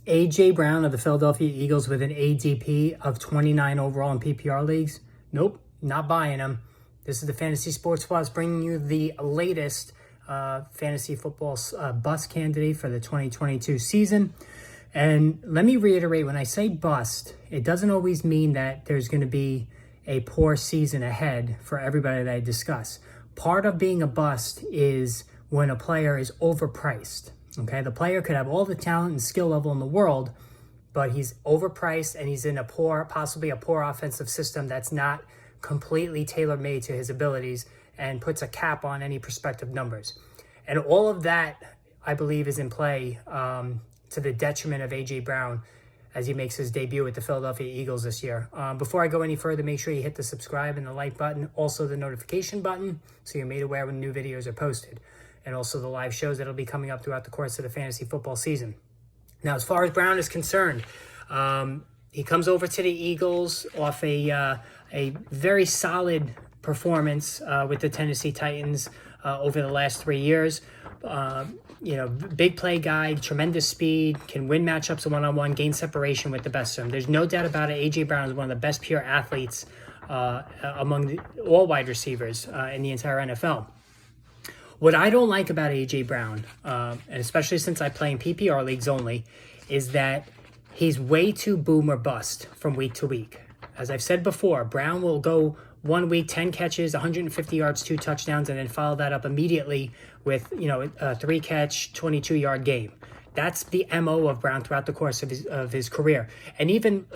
A.J. Brown of the Philadelphia Eagles with an ADP of 29 overall in PPR leagues? Nope, not buying him. This is the Fantasy Sports Plus bringing you the latest fantasy football bust candidate for the 2022 season. And let me reiterate, when I say bust, it doesn't always mean that there's going to be a poor season ahead for everybody that I discuss. Part of being a bust is when a player is overpriced. Okay, the player could have all the talent and skill level in the world, but he's overpriced and he's in possibly a poor offensive system that's not completely tailor-made to his abilities and puts a cap on any prospective numbers. And all of that, I believe, is in play to the detriment of A.J. Brown as he makes his debut with the Philadelphia Eagles this year. Before I go any further, make sure you hit the subscribe and the like button, also the notification button, so you're made aware when new videos are posted, and also the live shows that'll be coming up throughout the course of the fantasy football season. Now, as far as Brown is concerned, he comes over to the Eagles off a very solid performance with the Tennessee Titans over the last 3 years. Big play guy, tremendous speed, can win matchups one-on-one, gain separation with the best of them. There's no doubt about it. A.J. Brown is one of the best pure athletes among all wide receivers in the entire NFL. What I don't like about A.J. Brown, and especially since I play in PPR leagues only, is that he's way too boom or bust from week to week. As I've said before, Brown will go 1 week, 10 catches, 150 yards, 2 touchdowns, and then follow that up immediately with, a 3-catch, 22-yard game. That's the MO of Brown throughout the course of his career. And even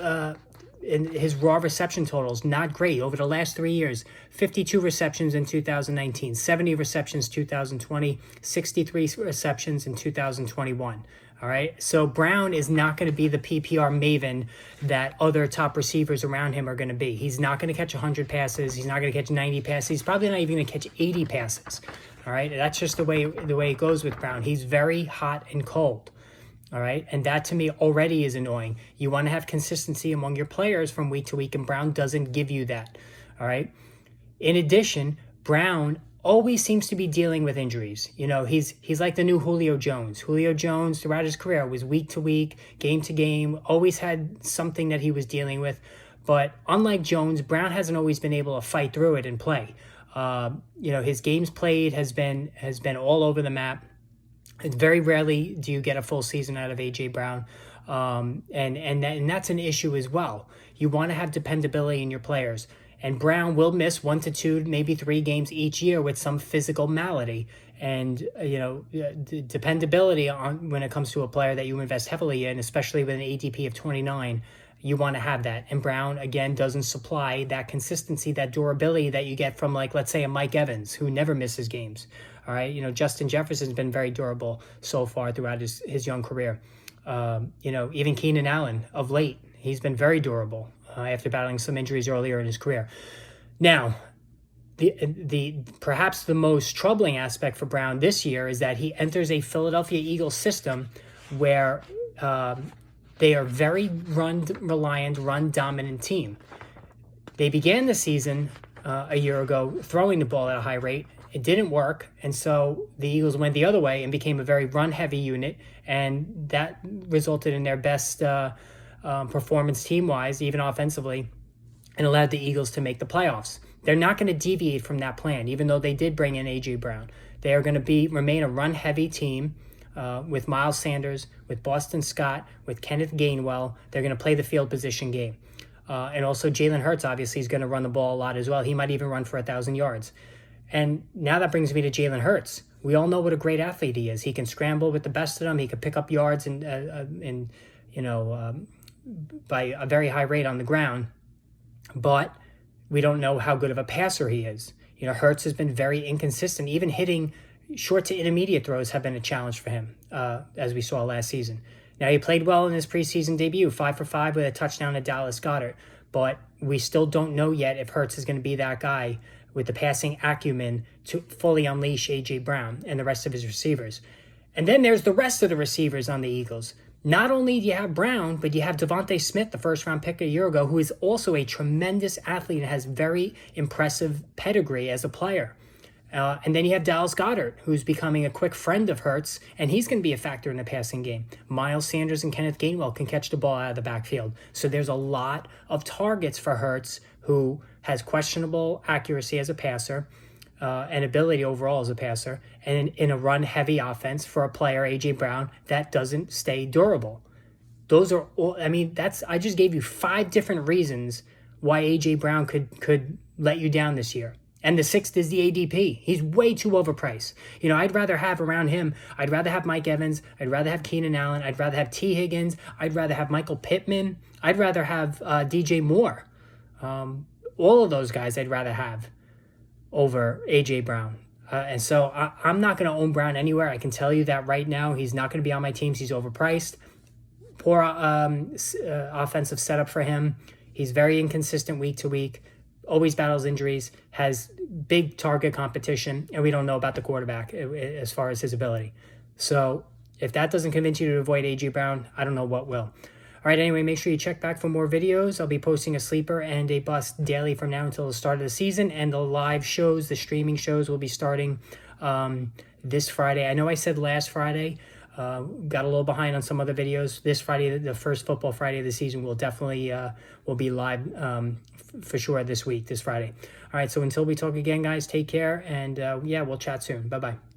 in his raw reception totals, not great. Over the last 3 years, 52 receptions in 2019, 70 receptions 2020, 63 receptions in 2021. All right, so Brown is not going to be the PPR maven that other top receivers around him are going to be. He's not going to catch 100 passes. He's not going to catch 90 passes. He's probably not even going to catch 80 passes. All right, that's just the way it goes with Brown. He's very hot and cold. All right, and that to me already is annoying. You want to have consistency among your players from week to week, and Brown doesn't give you that. All right. In addition, Brown always seems to be dealing with injuries. He's like the new Julio Jones. Julio Jones throughout his career was week to week, game to game, always had something that he was dealing with. But unlike Jones, Brown hasn't always been able to fight through it and play. His games played has been all over the map. It's very rarely do you get a full season out of A.J. Brown. And that's an issue as well. You want to have dependability in your players. And Brown will miss 1 to 2, maybe 3 games each year with some physical malady. And, the dependability on when it comes to a player that you invest heavily in, especially with an ADP of 29, you want to have that. And Brown, again, doesn't supply that consistency, that durability that you get from, let's say, a Mike Evans, who never misses games. All right, Justin Jefferson's been very durable so far throughout his young career. Even Keenan Allen of late, he's been very durable after battling some injuries earlier in his career. Now, the perhaps the most troubling aspect for Brown this year is that he enters a Philadelphia Eagles system where they are very run-reliant, run-dominant team. They began the season a year ago throwing the ball at a high rate. It didn't work, and so the Eagles went the other way and became a very run-heavy unit, and that resulted in their best performance team-wise, even offensively, and allowed the Eagles to make the playoffs. They're not going to deviate from that plan, even though they did bring in A.J. Brown. They are going to remain a run-heavy team with Miles Sanders, with Boston Scott, with Kenneth Gainwell. They're going to play the field position game. And also Jalen Hurts, obviously, is going to run the ball a lot as well. He might even run for 1,000 yards. And now that brings me to Jalen Hurts. We all know what a great athlete he is. He can scramble with the best of them. He can pick up yards by a very high rate on the ground. But we don't know how good of a passer he is. Hurts has been very inconsistent. Even hitting short to intermediate throws have been a challenge for him, as we saw last season. Now, he played well in his preseason debut, 5 for 5 with a touchdown to Dallas Goedert. But we still don't know yet if Hurts is going to be that guy with the passing acumen to fully unleash A.J. Brown and the rest of his receivers. And then there's the rest of the receivers on the Eagles. Not only do you have Brown, but you have Devontae Smith, the first-round pick a year ago, who is also a tremendous athlete and has very impressive pedigree as a player. And then you have Dallas Goedert, who's becoming a quick friend of Hurts, and he's going to be a factor in the passing game. Miles Sanders and Kenneth Gainwell can catch the ball out of the backfield. So there's a lot of targets for Hurts, who has questionable accuracy as a passer, and ability overall as a passer, and in a run-heavy offense for a player, A.J. Brown, that doesn't stay durable. Those are all, I mean, I just gave you 5 different reasons why A.J. Brown could let you down this year. And the 6th is the ADP. He's way too overpriced. I'd rather have around him, I'd rather have Mike Evans. I'd rather have Keenan Allen. I'd rather have T. Higgins. I'd rather have Michael Pittman. I'd rather have DJ Moore. All of those guys I'd rather have over A.J. Brown. And so I'm not going to own Brown anywhere. I can tell you that right now. He's not going to be on my teams. He's overpriced. Poor offensive setup for him. He's very inconsistent week to week. Always battles injuries, has big target competition, and we don't know about the quarterback as far as his ability. So if that doesn't convince you to avoid A.J. Brown, I don't know what will. All right, anyway, make sure you check back for more videos. I'll be posting a sleeper and a bust daily from now until the start of the season, and the live shows, the streaming shows, will be starting this Friday. I know I said last Friday. Got a little behind on some other videos. This Friday, the first football Friday of the season, will definitely will be live for sure this Friday. All right, so until we talk again, guys, take care, and yeah, we'll chat soon. Bye-bye.